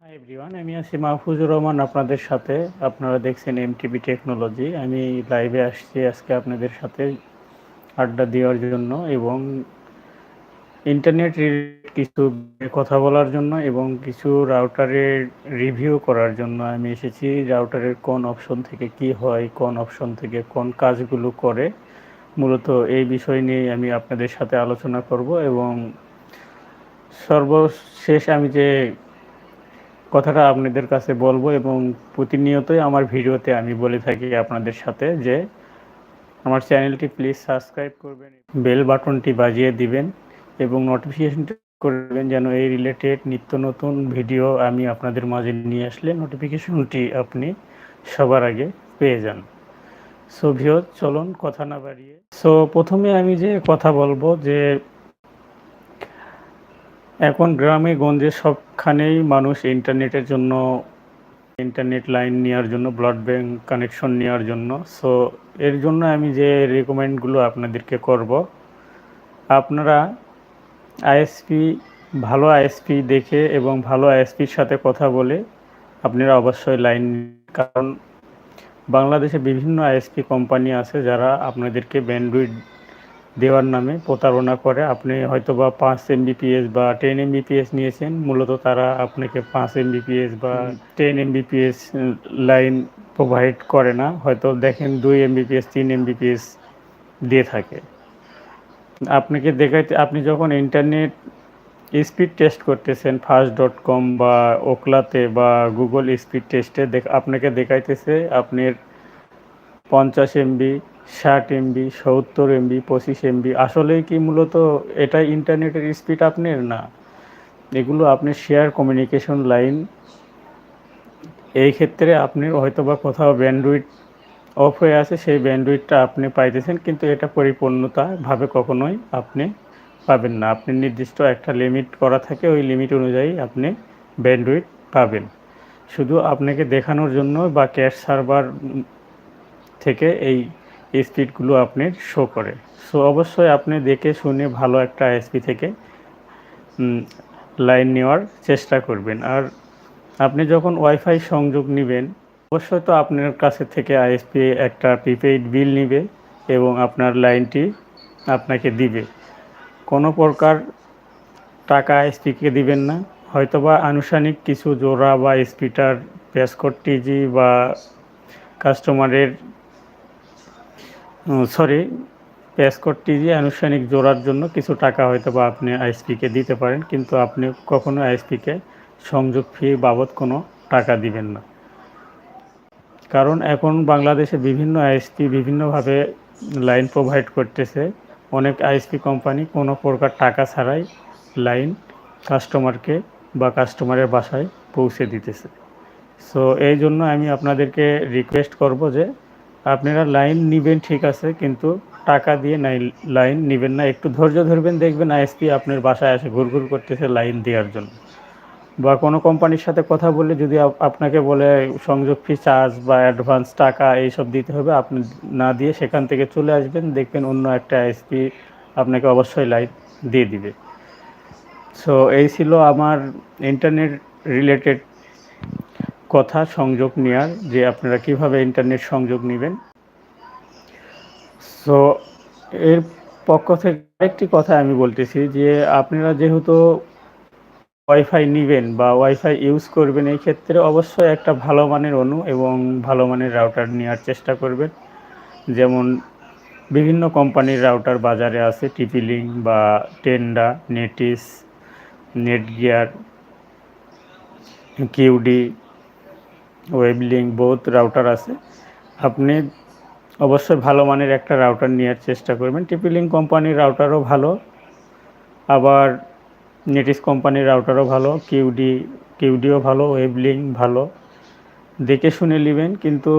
Hi everyone, আমি আছি মাহফুজুর রহমান আপনাদের সাথে। আপনারা দেখছেন এমটিবি টেকনোলজি। আমি লাইভে আসছি আজকে আপনাদের সাথে আড্ডা দেওয়ার জন্য এবং ইন্টারনেট রিলেটেড কিছু কথা বলার জন্য এবং কিছু রাউটারের রিভিউ করার জন্য আমি এসেছি। রাউটারের কোন অপশন থেকে কি হয়, কোন অপশন থেকে কোন কাজগুলো করে, মূলত এই বিষয় নিয়ে আমি আপনাদের সাথে আলোচনা করব এবং সর্বশেষ আমি যে কথাটা আপনাদের কাছে বলবো এবং প্রতিনিয়তই আমার ভিডিওতে আমি বলে থাকি আপনাদের সাথে যে আমার চ্যানেলটি প্লিজ সাবস্ক্রাইব করবেন, বেল বাটনটি বাজিয়ে দিবেন এবং নোটিফিকেশনটি করবেন যেন এই রিলেটেড নিত্য নতুন ভিডিও আমি আপনাদের মাঝে নিয়ে আসলে নোটিফিকেশনটি আপনি সবার আগে পেয়ে যান। সো ভিউয়ার, চলুন কথা না বাড়িয়ে প্রথমে আমি যে কথা বলবো যে এখন গ্রামে গঞ্জে সবখানেই মানুষ ইন্টারনেটের জন্য, ইন্টারনেট লাইন নেওয়ার জন্য, ব্রডব্যান্ড কানেকশন নেওয়ার জন্য। সো এর জন্য আমি যে রেকমেন্ডগুলো আপনাদেরকে করব, আপনারা আইএসপি, ভালো আইএসপি দেখে এবং ভালো আইএসপির সাথে কথা বলে আপনারা অবশ্যই লাইন, কারণ বাংলাদেশে বিভিন্ন আইএসপি কোম্পানি আছে যারা আপনাদেরকে ব্যান্ডউইথ দেওয়ার নামে প্রতারণা করে। আপনি হয়তোবা 5 MBps বা 10 MBps নিয়েছেন, মূলত তারা আপনাকে 5 MBps বা 10 MBps লাইন প্রোভাইড করে না, হয়তো দেখেন 2 MBps 3 MBps দিয়ে থাকে। আপনাকে দেখাইতে, আপনি যখন ইন্টারনেট স্পিড টেস্ট করতেছেন ফাস্ট.com বা ওকলাতে বা গুগল স্পিড টেস্টে আপনাকে দেখাইতেছে আপনার 50 MB, 60 MB, 70 MB, 25 MB। আসলেই কি মূলত এটা ইন্টারনেটের স্পিড আপনার না, এগুলো আপনি শেয়ার কমিউনিকেশন লাইন। এই ক্ষেত্রে আপনি হয়তোবা কোথাও ব্যান্ডউইথ অফ হয়ে আছে, সেই ব্যান্ডউইথটা আপনি পাইতেছেন, কিন্তু এটা পরিপূর্ণতাভাবে কখনোই আপনি পাবেন না। আপনি নির্দিষ্ট একটা লিমিট করা থাকে, ওই লিমিট অনুযায়ী আপনি ব্যান্ডউইথ পাবেন। শুধু আপনাকে দেখানোর জন্য বা ক্যাশ সার্ভার থেকে এই স্পিডগুলো আপনার শো করে। সো অবশ্যই আপনি দেখে শুনে ভালো একটা আইএসপি থেকে লাইন নেওয়ার চেষ্টা করবেন। আর আপনি যখন ওয়াইফাই সংযোগ নেবেন, অবশ্যই তো আপনার কাছে থেকে আইএসপি একটা প্রিপেইড বিল নেবে এবং আপনার লাইনটি আপনাকে দিবে। কোনো প্রকার টাকা আইএসপিকে দিবেন না, হয়তোবা আনুষ্ঠানিক কিছু জোড়া বা স্পিটার, প্যাসকোড টিজি বা কাস্টমারের প্যাসকোড টিজি আনুষ্ঠানিক জোড়ার জন্য কিছু টাকা হয়তোবা আপনি আইএসপিকে দিতে পারেন, কিন্তু আপনি কখনো আইএসপিকে সংযোগ ফি বাবদ কোনো টাকা দিবেন না। কারণ এখন বাংলাদেশে বিভিন্ন আইএসপি বিভিন্নভাবে লাইন প্রোভাইড করতেছে। অনেক আইএসপি কোম্পানি কোনো প্রকার টাকা ছাড়াই লাইন কাস্টমারকে বা কাস্টমারের বাসায় পৌঁছে দিতেছে। সো এই জন্য আমি আপনাদেরকে রিকোয়েস্ট করব যে আপনারা লাইন নেবেন ঠিক আছে, কিন্তু টাকা দিয়ে লাইন নেবেন না। একটু ধৈর্য ধরবেন, দেখবেন আইএসপি আপনার বাসায় এসে ঘুরঘুর করতেছে লাইন দেওয়ার জন্য। বা কোনো কোম্পানির সাথে কথা বললে যদি আপনাকে বলে সংযোগ ফি চার্জ বা অ্যাডভান্স টাকা এইসব দিতে হবে, আপনি না দিয়ে সেখান থেকে চলে আসবেন, দেখবেন অন্য একটা আইএসপি আপনাকে অবশ্যই লাইন দিয়ে দিবে। সো এই ছিল আমার ইন্টারনেট রিলেটেড কথা, সংযোগ নেওয়ার, যে আপনারা কিভাবে ইন্টারনেট সংযোগ নেবেন। সো এর পক্ষ থেকে আরেকটি কথা আমি বলতেছি যে আপনারা যেহেতু ওয়াইফাই নেবেন বা ওয়াইফাই ইউজ করবেন, এই ক্ষেত্রে অবশ্যই একটা ভালো মানের অনু এবং ভালো মানের রাউটার নেওয়ার চেষ্টা করবেন। যেমন বিভিন্ন কোম্পানির রাউটার বাজারে আছে, টিপি-লিঙ্ক বা টেন্ডা, নেটিস, নেটগিয়ার, কিউডি, ওয়েবলিঙ্ক, বহুত রাউটার আছে। আপনি অবশ্যই ভালো মানের একটা রাউটার নেওয়ার চেষ্টা করবেন। টিপি-লিঙ্ক কোম্পানির রাউটারও ভালো, আবার নেটিস কোম্পানির রাউটারও ভালো, কিউডিও ভালো, ওয়েবলিঙ্ক ভালো। দেখে শুনে নেবেন, কিন্তু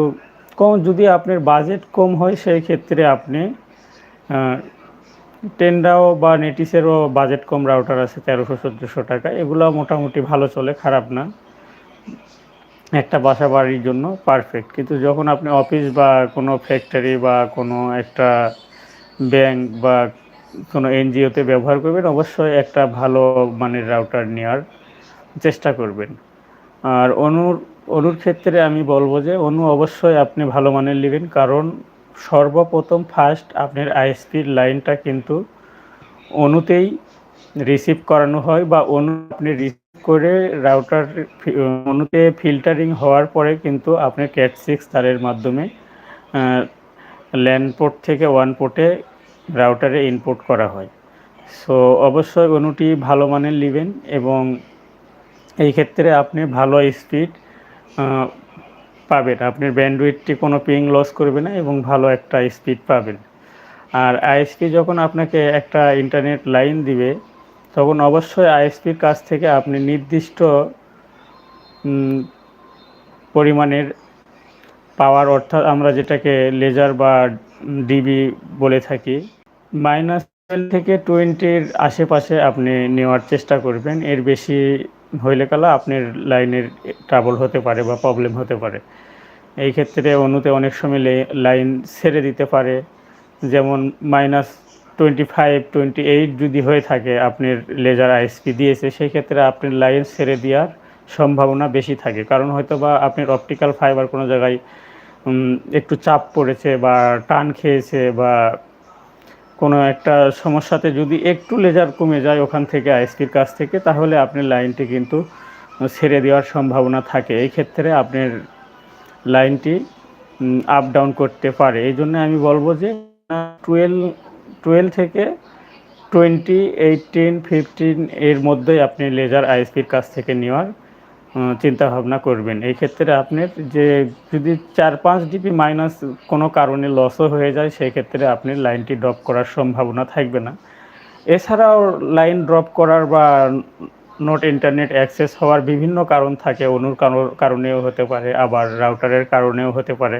যদি আপনার বাজেট কম হয় সেই ক্ষেত্রে আপনি টেন্ডাও বা নেটিসেরও বাজেট কম রাউটার আছে 1300-1400 টাকা, এগুলো মোটামুটি ভালো চলে, খারাপ না, একটা বাসা বাড়ির জন্য পারফেক্ট। কিন্তু যখন আপনি অফিস বা কোনো ফ্যাক্টরি বা কোনো একটা ব্যাংক বা কোনো এনজিওতে ব্যবহার করবেন, অবশ্যই একটা ভালো মানের রাউটার নেওয়ার চেষ্টা করবেন। আর অনুর ক্ষেত্রে আমি বলবো যে অনু অবশ্যই আপনি ভালো মানের নেবেন, কারণ সর্বপ্রথম ফার্স্ট আপনার আইএসপির লাইনটা কিন্তু অনুতেই রিসিভ করানো হয়, বা অনু আপনি রিসিভ করে রাউটার অনুতে ফিল্টারিং হওয়ার পরে কিন্তু আপনার ক্যাট 6 তারের মাধ্যমে ল্যান পোর্ট থেকে ওয়ান পোর্টে রাউটারে ইনপুট করা হয়। সো অবশ্যই অনুটি ভালো মানের নেবেন, এবং এই ক্ষেত্রে আপনি ভালো স্পিড পাবেন, আপনার ব্যান্ডউইথটি কোনো পিং লস করবে না এবং ভালো একটা স্পিড পাবেন। আর আইএসপি যখন আপনাকে একটা ইন্টারনেট লাইন দিবে, তখন অবশ্যই আইএসপির কাছ থেকে আপনি নির্দিষ্ট পরিমাণের পাওয়ার, অর্থাৎ আমরা যেটাকে লেজার বা ডিবি বলে থাকি, -12 থেকে 20 আশেপাশে আপনি নেওয়ার চেষ্টা করবেন। এর বেশি হইলে কালা আপনার লাইনের ট্রাবল হতে পারে বা প্রবলেম হতে পারে। এই ক্ষেত্রে অনুতে অনেক সময় লাইন ছেড়ে দিতে পারে, যেমন -25-28 যদি হয়ে থাকে আপনার লেজার আইএসপি দিয়েছে, সেই ক্ষেত্রে আপনার লাইন ছেড়ে দেওয়ার সম্ভাবনা বেশি থাকে, কারণ হয়তো বা আপনার অপটিক্যাল ফাইবার কোনো জায়গায় একটু চাপ পড়েছে বা টান খেয়েছে, বা কোনো একটা সমস্যাতে যদি একটু লেজার কমে যায় ওখান থেকে আইএসপির কাছ থেকে, তাহলে আপনার লাইনটি কিন্তু ছেড়ে দেওয়ার সম্ভাবনা থাকে। এই ক্ষেত্রে আপনার লাইনটি আপ ডাউন করতে পারে। এই জন্য আমি বলবো যে 12 থেকে 20, 18, 15 এর মধ্যেই আপনি লেজার আইএসপির কাছ থেকে নেওয়ার চিন্তা ভাবনা করবেন। এই ক্ষেত্রে আপনার যে যদি 4-5 ডিবি মাইনাস কোনো কারণে লসও হয়ে যায়, সেই ক্ষেত্রে আপনি লাইনটি ড্রপ করার সম্ভাবনা থাকবে না। এছাড়াও লাইন ড্রপ করার বা নোট ইন্টারনেট অ্যাক্সেস হওয়ার বিভিন্ন কারণ থাকে, অনুর কারণেও হতে পারে, আবার রাউটারের কারণেও হতে পারে।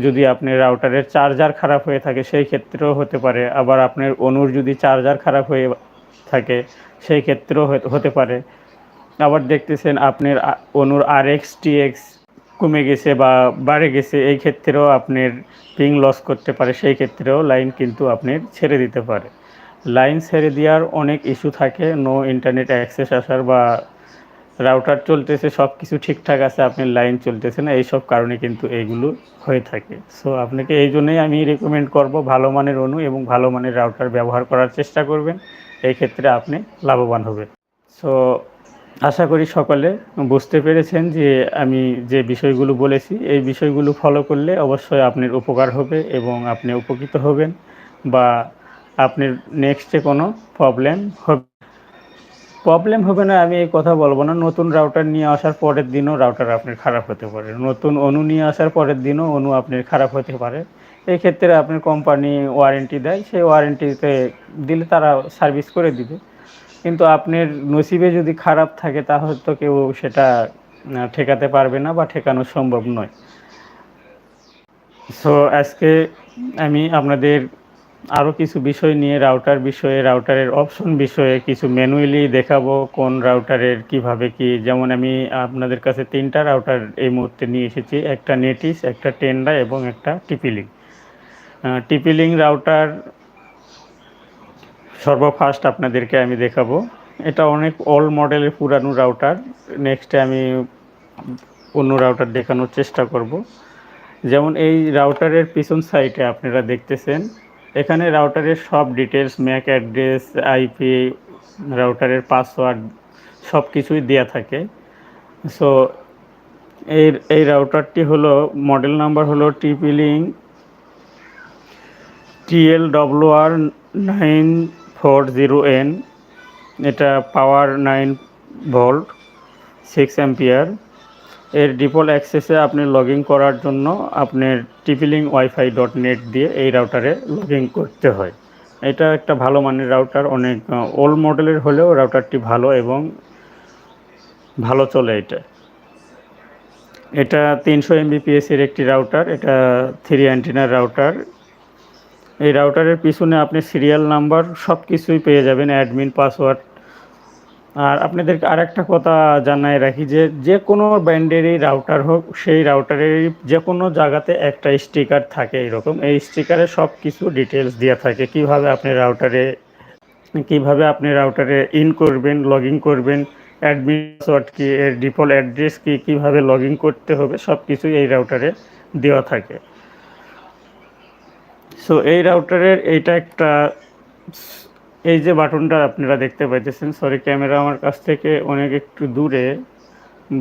যদি আপনি রাউটারের চার্জার খারাপ হয়ে থাকে সেই ক্ষেত্রেও হতে পারে, আবার আপনার অনুর যদি চার্জার খারাপ হয়ে থাকে সেই ক্ষেত্রেও হতে পারে। আবার দেখতেছেন আপনার অনুর আরএক্স টিএক্স কমে গেছে বা বাড়ে গেছে, এই ক্ষেত্রেও আপনার পিং লস করতে পারে, সেই ক্ষেত্রেও লাইন কিন্তু আপনার ছেড়ে দিতে পারে। লাইন ছেড়ে দেওয়ার অনেক ইস্যু থাকে, নো ইন্টারনেট অ্যাক্সেস আসার, বা রাউটার চলতেছে সব কিছু ঠিকঠাক আছে, আপনার লাইন চলতেছে না, এইসব কারণে কিন্তু এইগুলো হয়ে থাকে। সো আপনাকে এই জন্যই আমি রেকমেন্ড করব ভালো মানের অনু এবং ভালো মানের রাউটার ব্যবহার করার চেষ্টা করবেন, এই ক্ষেত্রে আপনি লাভবান হবেন। সো আশা করি সকলে বুঝতে পেরেছেন যে আমি যে বিষয়গুলো বলেছি, এই বিষয়গুলো ফলো করলে অবশ্যই আপনার উপকার হবে এবং আপনি উপকৃত হবেন, বা আপনার নেক্সটে কোনো প্রবলেম হবে না। আমি এই কথা বলবো না, নতুন রাউটার নিয়ে আসার পরের দিনও রাউটার আপনার খারাপ হতে পারে, নতুন অনু নিয়ে আসার পরের দিনও অনু আপনার খারাপ হতে পারে। এই ক্ষেত্রে আপনার কোম্পানি ওয়ারেন্টি দেয়, সেই ওয়ারেন্টিতে দিলে তারা সার্ভিস করে দিবে, কিন্তু আপনার নসিবে যদি খারাপ থাকে তাহলে তো কেউ সেটা ঠেকাতে পারবে না বা ঠেকানো সম্ভব নয়। সো আজকে আমি আপনাদের আরও কিছু বিষয় নিয়ে রাউটার বিষয়ে, রাউটারের অপশন বিষয়ে কিছু ম্যানুয়ালি দেখাবো, কোন রাউটারের কিভাবে কি। যেমন আমি আপনাদের কাছে 3টা রাউটার এই মুহূর্তে নিয়ে এসেছি, একটা নেটিস, একটা টেন্ডা এবং একটা টিপিলিঙ্ক। টিপিলিঙ্ক রাউটার সর্বফার্স্ট আপনাদেরকে আমি দেখাবো। এটা অনেক ওল্ড মডেলের পুরানো রাউটার। নেক্সটে আমি অন্য রাউটার দেখানোর চেষ্টা করব। যেমন এই রাউটারের পিছন সাইডে আপনারা দেখতেছেন, এখানে রাউটারের সব ডিটেলস, ম্যাক অ্যাড্রেস, আইপি, রাউটারের পাসওয়ার্ড সব কিছুই দেওয়া থাকে। সো এই রাউটারটি হলো, মডেল নাম্বার হলো টিপিলিঙ্ক TLWR940N। এটা পাওয়ার 9 ভোল্ট, 6 অ্যাম্পিয়ার। এর ডিফল্ট অ্যাক্সেসে আপনি লগ ইন করার জন্য আপনার TP-Link-Wi-Fi.net দিয়ে এই রাউটারে লগ ইন করতে হয়। এটা একটা ভালো মানের রাউটার, অনেক ওল্ড মডেলের হলেও রাউটারটি ভালো এবং ভালো চলে। এটা 300 Mbps এর একটি রাউটার, এটা 3 অ্যান্টেনার রাউটার। এই রাউটারের পিছনে আপনি সিরিয়াল নাম্বার সব কিছুই পেয়ে যাবেন, অ্যাডমিন, পাসওয়ার্ড। আর আপনাদেরকে আরেকটা কথা জানায় রাখি যে যে কোনো ব্র্যান্ডেরই রাউটার হোক, সেই রাউটারেরই যে কোনো জায়গাতে একটা স্টিকার থাকে এরকম, এই স্টিকারে সব কিছু ডিটেলস দেওয়া থাকে, কিভাবে আপনি রাউটারে ইন করবেন, লগ ইন করবেন, অ্যাডমিন পাসওয়ার্ড কি, এর ডিফল্ট অ্যাড্রেস কি, কীভাবে লগ ইন করতে হবে, সব কিছুই এই রাউটারে দেওয়া থাকে। সো এই রাউটারের এইটা একটা, এই যে বাটনটা আপনারা দেখতে পাইতেছেন, সরি ক্যামেরা আমার কাছ থেকে অনেক একটু দূরে,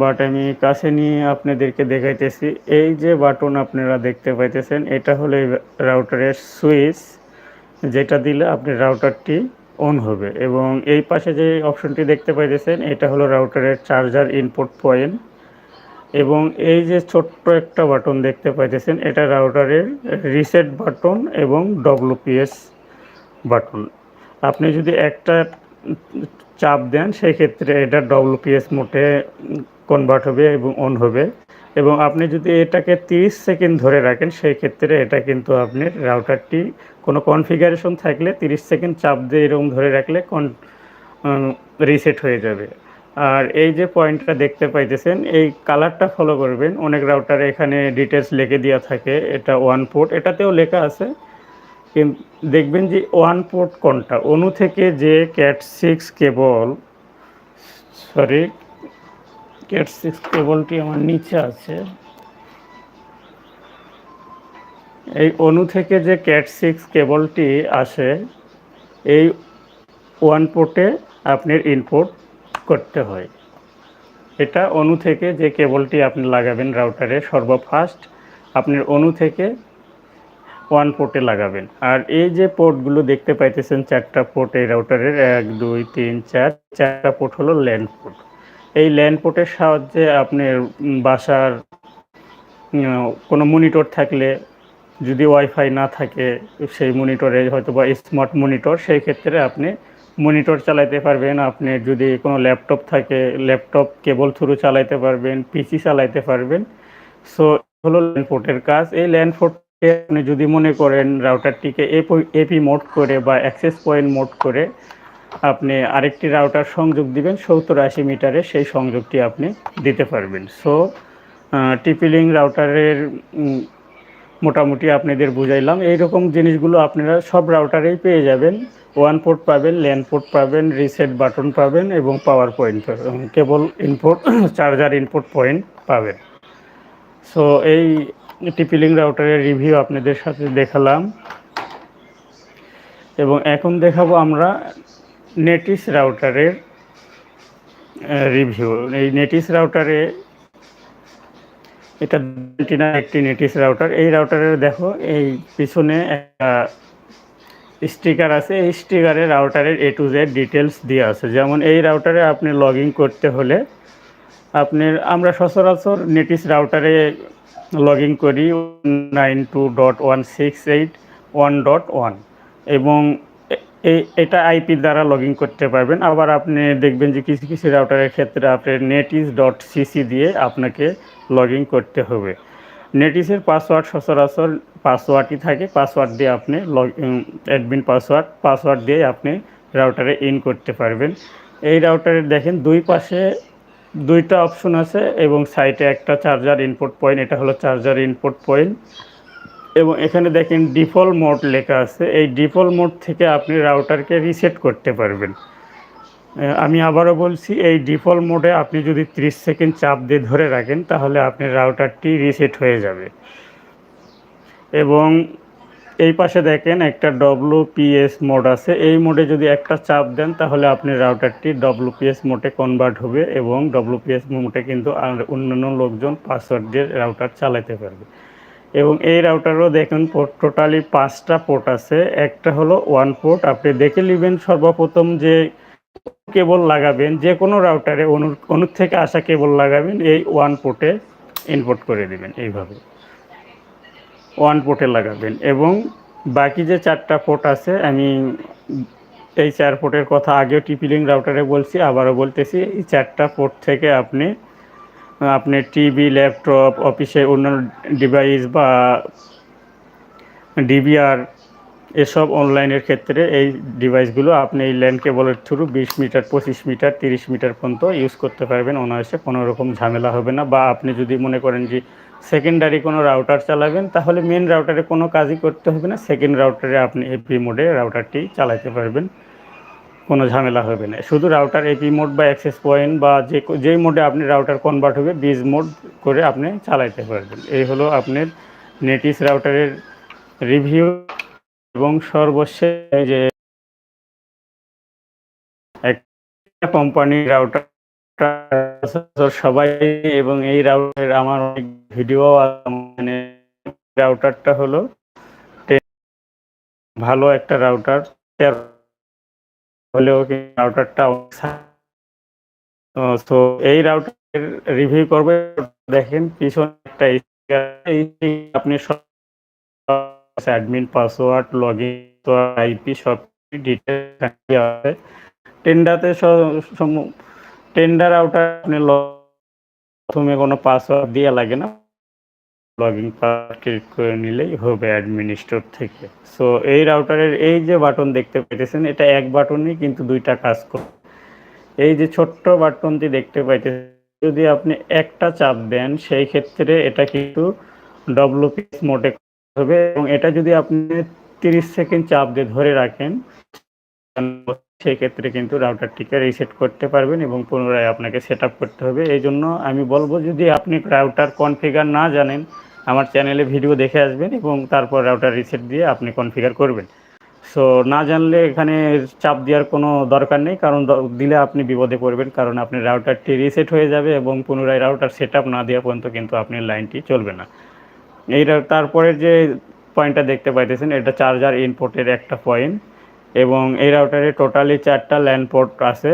বাট আমি কাছে নিয়ে আপনাদেরকে দেখাইতেছি। এই যে বাটন আপনারা দেখতে পাইতেছেন, এটা হলো এই রাউটারের সুইচ, যেটা দিলে আপনি রাউটারটি অন হবে। এবং এই পাশে যে অপশনটি দেখতে পাইতেছেন, এটা হলো রাউটারের চার্জার ইনপুট পয়েন্ট। এবং এই যে ছোট্ট একটা বাটন দেখতে পাইতেছেন, এটা রাউটারের রিসেট বাটন এবং ডব্লুপিএস বাটন। আপনি যদি একটা চাপ দেন, সেক্ষেত্রে এটা ডব্লুপিএস মোডে কনভার্ট হবে এবং অন হবে। এবং আপনি যদি এটাকে 30 সেকেন্ড ধরে রাখেন, সেই ক্ষেত্রে এটা কিন্তু আপনি রাউটারটি কোনো কনফিগারেশন থাকলে 30 সেকেন্ড চাপ দিয়ে এরকম ধরে রাখলে রিসেট হয়ে যাবে। আর এই যে পয়েন্টটা দেখতে পাইতেছেন, এই কালারটা ফলো করবেন। অনেক রাউটারে এখানে ডিটেলস লিখে দেওয়া থাকে, এটা ওয়ান পোর্ট, এটাতেও লেখা আছে। কিন্তু দেখবেন যে ওয়ান পোর্ট কোনটা, অনু থেকে যে ক্যাট 6 কেবল, সরি ক্যাট 6 কেবলটি আমার নিচে আছে, এই অনু থেকে যে ক্যাট 6 কেবলটি আসে, এই ওয়ান পোর্টে আপনার ইনপুট করতে হয়। এটা অনু থেকে যে কেবলটি আপনি লাগাবেন রাউটারে, সর্বফার্স্ট আপনার অনু থেকে ওয়ান পোর্টে লাগাবেন। আর এই যে পোর্টগুলো দেখতে পাইতেছেন, 4টা পোর্ট এই রাউটারের, 1 2 3 4, 4টা পোর্ট হলো ল্যান পোর্ট। এই ল্যান পোর্টের সাহায্যে আপনার বাসার কোনো মনিটর থাকলে, যদি ওয়াইফাই না থাকে সেই মনিটরে, হয়তো বা স্মার্ট মনিটর, সেই ক্ষেত্রে আপনি মনিটর চালাইতে পারবেন। আপনি যদি কোনো ল্যাপটপ থাকে, ল্যাপটপ কেবল থ্রু চালাইতে পারবেন, পিসি চালাইতে পারবেন। সো হলো ল্যান পোর্টের কাজ। এই ল্যান পোর্টকে আপনি যদি মনে করেন রাউটারটিকে এপি মোড করে বা অ্যাক্সেস পয়েন্ট মোড করে আপনি আরেকটি রাউটার সংযোগ দিবেন 70-80 মিটারে, সেই সংযোগটি আপনি দিতে পারবেন। সো টিপি-লিং রাউটারের মোটামুটি আপনাদের বুঝাইলাম। এইরকম জিনিসগুলো আপনারা সব রাউটারেই পেয়ে যাবেন। ওয়ান পোর্ট পাবেন, ল্যান পোর্ট পাবেন, রিসেট বাটন পাবেন এবং পাওয়ার পয়েন্ট পাবেন, কেবল ইনপুট, চার্জার ইনপুট পয়েন্ট পাবেন। সো এই টিপি-লিং রাউটারের রিভিউ আপনাদের সাথে দেখালাম। এবং এখন দেখাবো আমরা নেটিস রাউটারের রিভিউ। এই নেটিস রাউটারে, এটা একটি নেটিস রাউটার। এই রাউটারের দেখো এই পিছনে একটা স্টিকার আছে, এই স্টিকারে রাউটারের A to Z ডিটেলস দেওয়া আছে। যেমন এই রাউটারে আপনি লগ ইন করতে হলে আপনার, আমরা সচরাচর নেটিস রাউটারে লগ ইন করি 192.168.1.1 এবং এটা আইপি দ্বারা লগ ইন করতে পারবেন। আবার আপনি দেখবেন যে কিছু কিছু রাউটারের ক্ষেত্রে আপনার netis.cc দিয়ে আপনাকে লগ ইন করতে হবে। নেটিসের পাসওয়ার্ড সচরাচর পাসওয়ার্ডই থাকে, পাসওয়ার্ড দিয়ে আপনি অ্যাডমিন পাসওয়ার্ড দিয়ে আপনি রাউটারে ইন করতে পারবেন। এই রাউটারে দেখেন দুই পাশে দুইটা অপশন আছে এবং সাইডে একটা চার্জার ইনপুট পয়েন্ট, এটা হলো চার্জার ইনপুট পয়েন্ট। এবং এখানে দেখেন ডিফল্ট মোড লেখা আছে, এই ডিফল্ট মোড থেকে আপনি রাউটারকে রিসেট করতে পারবেন। আমি আবারও বলছি, এই ডিফল্ট মোডে আপনি যদি 30 সেকেন্ড চাপ দিয়ে ধরে রাখেন, তাহলে আপনার রাউটারটি রিসেট হয়ে যাবে। এবং এই পাশে দেখেন একটা ডব্লুপিএস মোড আছে, এই মোডে যদি একটা চাপ দেন, তাহলে আপনি রাউটারটি ডব্লুপিএস মোডে কনভার্ট হবে এবং ডব্লুপিএস মোডে কিন্তু অন্যান্য লোকজন পাসওয়ার্ড দিয়ে রাউটার চালাতে পারবে। এবং এই রাউটারও দেখুন টোটালি 5টা পোর্ট আছে। একটা হলো ওয়ান পোর্ট, আপনি দেখে নেবেন সর্বপ্রথম যে কেবল লাগাবেন, যে কোনো রাউটারে অনুর থেকে আসা কেবল লাগাবেন, এই ওয়ান পোর্টে ইনপুট করে দেবেন, এইভাবে ওয়ান পোর্টে লাগাবেন। এবং বাকি যে 4টা পোর্ট আছে, আমি এই 4 পোর্টের কথা আগেও টিপি-লিং রাউটারে বলছি, আবারও বলতেছি, এই 4টা পোর্ট থেকে আপনি টিভি, ল্যাপটপ, অফিসে অন্যান্য ডিভাইস বা ডিভিআর, এসব অনলাইনের ক্ষেত্রে এই ডিভাইসগুলো আপনি এই ল্যান কেবলের থ্রু 20 মিটার, 25 মিটার, 30 মিটার পর্যন্ত ইউজ করতে পারবেন অনায়াসে, কোনো রকম ঝামেলা হবে না। বা আপনি যদি মনে করেন যে সেকেন্ডারি কোনো রাউটার চালাবেন, তাহলে মেন রাউটারে কোনো কাজই করতে হবে না, সেকেন্ড রাউটারে আপনি এপি মোডে রাউটারটি চালাতে পারবেন। কোনো ঝামেলা হবে না। শুধু রাউটার এপি মোড বা অ্যাক্সেস পয়েন্ট বা যেই মোডে আপনি রাউটার কনভার্ট হবে বিজ মোড করে আপনি চালাইতে পারবেন। এই হলো আপনার নেটিস রাউটারের রিভিউ। এবং সর্বশেষ যে একটা কোম্পানির রাউটার সবাই, এবং এই রাউটারের আমার অনেক ভিডিও, মানে রাউটারটা হলো ভালো একটা রাউটার হলেও রাউটারটা, তো এই রাউটারের রিভিউ করবে। দেখেন পিছনে একটা আপনি সব অ্যাডমিন পাসওয়ার্ড লগইন আইপি সব ডিটেইলস আছে। টেন্ডাতে টেন্ডার আউটার আপনি প্রথমে কোনো পাসওয়ার্ড দেওয়া লাগে না, লগ ইন ক্লিক করে নিলেই হবে অ্যাডমিন স্টোর থেকে। সো এই রাউটারের এই যে বাটন দেখতে পাইতেছেন, এটা এক বাটনই কিন্তু দুইটা কাজ করে। এই যে ছোট্ট বাটনটি দেখতে পাইতেছেন, যদি আপনি একটা চাপ দেন সেই ক্ষেত্রে এটা কিন্তু ডব্লিউপিএস মোডে হবে, এবং এটা যদি আপনি 30 সেকেন্ড চাপ দিয়ে ধরে রাখেন সেই ক্ষেত্রে কিন্তু রাউটারটিকে রিসেট করতে পারবেন এবং পুনরায় আপনাকে সেট আপ করতে হবে। এই জন্য আমি বলবো, যদি আপনি রাউটার কনফিগার না জানেন, আমার চ্যানেলে ভিডিও দেখে আসবেন এবং তারপর রাউটার রিসেট দিয়ে আপনি কনফিগার করবেন। সো না জানলে এখানে চাপ দেওয়ার কোনো দরকার নেই, কারণ দিলে আপনি বিপদে পড়বেন, কারণ আপনার রাউটারটি রিসেট হয়ে যাবে এবং পুনরায় রাউটার সেট আপ না দেওয়া পর্যন্ত কিন্তু আপনার লাইনটি চলবে না। তারপরে যে পয়েন্টটা দেখতে পাইতেছেন, এটা চার্জার ইনপুটের একটা পয়েন্ট, এবং এই রাউটারে টোটালি 4টা ল্যান পোর্ট আছে।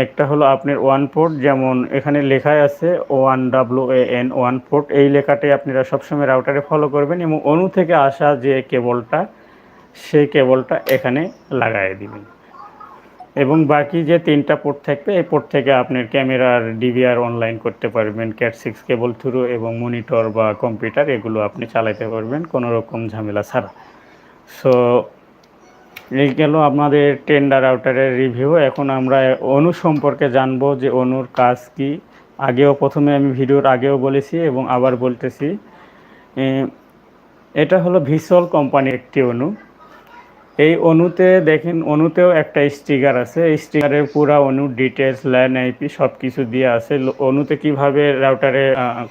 একটা হলো আপনার ওয়ান পোর্ট, যেমন এখানে লেখাই আছে ONWAN ওয়ান পোর্ট, এই লেখাটাই আপনারা সবসময় রাউটারে ফলো করবেন, এবং অনু থেকে আসা যে কেবলটা সেই কেবলটা এখানে লাগাই দিবেন। এবং বাকি যে 3টা পোর্ট থাকবে, এই পোর্ট থেকে আপনার ক্যামেরার ডিভিআর অনলাইন করতে পারবেন ক্যাট 6 কেবল থ্রু, এবং মনিটর বা কম্পিউটার এগুলো আপনি চালাতে পারবেন কোনো রকম ঝামেলা ছাড়া। সো এই গেল আমাদের টেন্ডার রাউটারের রিভিউ। এখন আমরা অনু সম্পর্কে জানবো যে অনুর কাজ কি। প্রথমে আমি ভিডিওর আগেও বলেছি এবং আবার বলতেছি, এটা হলো ভিসল কোম্পানির একটি অনু। এই অনুতে দেখেন, অনুতেও একটা স্টিকার আছে, এই স্টিকারের পুরা অনু ডিটেলস ল্যান আইপি সব কিছু দিয়ে আছে। অনুতে কিভাবে রাউটারে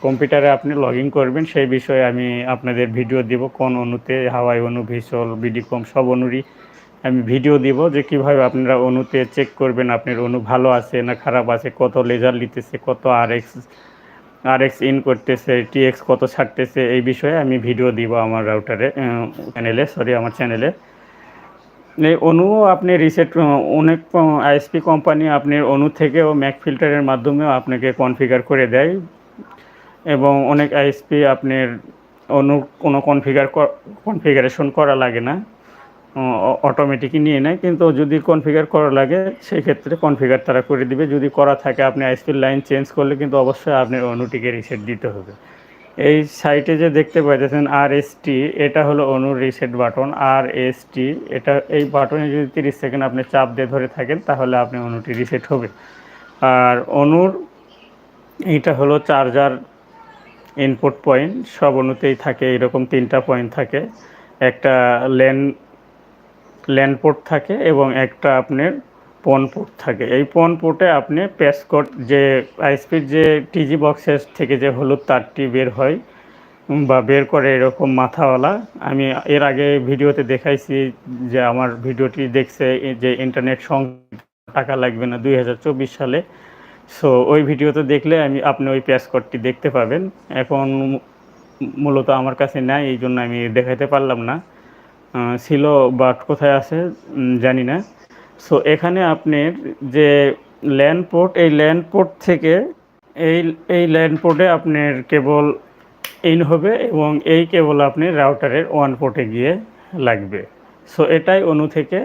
কম্পিউটারে আপনি লগ ইন করবেন সেই বিষয়ে আমি আপনাদের ভিডিও দিব, কোন অনুতে হাওয়াই অনু, ভিসল, বিডিকম সব অনুরই আমি ভিডিও দিব, যে কিভাবে আপনারা অনুতে চেক করবেন আপনার অনু ভালো আছে না খারাপ আছে, কত লেজার নিতেছে, কত আরএক্স ইন করতেছে, টিএক্স কত ছাড়তেছে, এই বিষয়ে আমি ভিডিও দিব আমার আমার চ্যানেলে। এই অনুও আপনি রিসেট, অনেক আইএসপি কোম্পানি আপনার অনু থেকেও ম্যাক ফিল্টারের মাধ্যমেও আপনাকে কনফিগার করে দেয়, এবং অনেক আইএসপি আপনার অনু কোনো কনফিগারেশন করা লাগে না, অটোমেটিকই নিয়ে নেয়। কিন্তু যদি কনফিগার করা লাগে সেই ক্ষেত্রে কনফিগার তারা করে দিবে। যদি করা থাকে আপনি আইএসপির লাইন চেঞ্জ করলে কিন্তু অবশ্যই আপনার অনুটিকে রিসেট দিতে হবে। এই সাইটে যে দেখতে পাইতেছেন RST, এটা হলো অনুর রিসেট বাটন। RST, এটা এই বাটনে যদি 30 সেকেন্ড আপনি চাপ দিয়ে ধরে থাকেন তাহলে আপনি অনুটি রিসেট হবে। আর অনুর এইটা হলো চার্জার ইনপুট পয়েন্ট, সব অনুতেই থাকে এরকম 3টা পয়েন্ট থাকে, একটা ল্যান পোর্ট থাকে এবং একটা আপনার পন পোর্ট থাকে। এই পন পোর্টে আপনি প্যাসকোড, যে আইএসপির যে টিজি বক্সের থেকে যে হলুদ তারটি বের হয় বা বের করে এরকম মাথাওয়ালা, আমি এর আগে ভিডিওতে দেখাইছি যে আমার ভিডিওটি দেখছে যে ইন্টারনেট টাকা লাগবে না 2024 সালে। সো ওই ভিডিওতে দেখলে আপনি ওই প্যাসকোডটি দেখতে পাবেন। এখন মূলত আমার কাছে নাই, এই জন্য আমি দেখাতে পারলাম না, ছিল বাট কোথায় আছে জানি না। সো এখানে আপনার যে ল্যান্ড পোর্ট, এই ল্যান্ড পোর্ট থেকে এই ল্যান্ড পোর্টে আপনার কেবল ইন হবে এবং এই কেবল আপনি রাউটারের ওয়ান পোর্টে গিয়ে লাগবে। সো এটাই অনু থেকে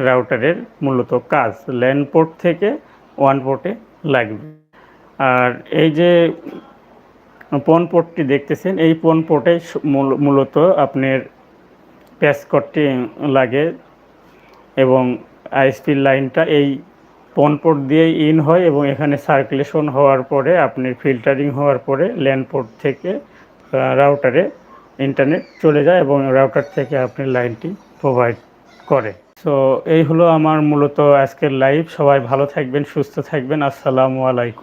রাউটারের মূলত কাজ, ল্যান্ড পোর্ট থেকে ওয়ান পোর্টে লাগবে। আর এই যে পন পোর্টটি দেখতেছেন, এই পন পোর্টে মূলত আপনার প্যাসকোডটি লাগে, এবং আইএসপির লাইনটা এই পন পোর্ট দিয়েই ইন হয়, এবং এখানে সার্কুলেশন হওয়ার পরে আপনি ফিল্টারিং হওয়ার পরে ল্যান্ড পোর্ট থেকে রাউটারে ইন্টারনেট চলে যায় এবং রাউটার থেকে আপনি লাইনটি প্রোভাইড করে। সো এই হলো আমার মূলত আজকের লাইভ। সবাই ভালো থাকবেন, সুস্থ থাকবেন। আসসালামু আলাইকুম।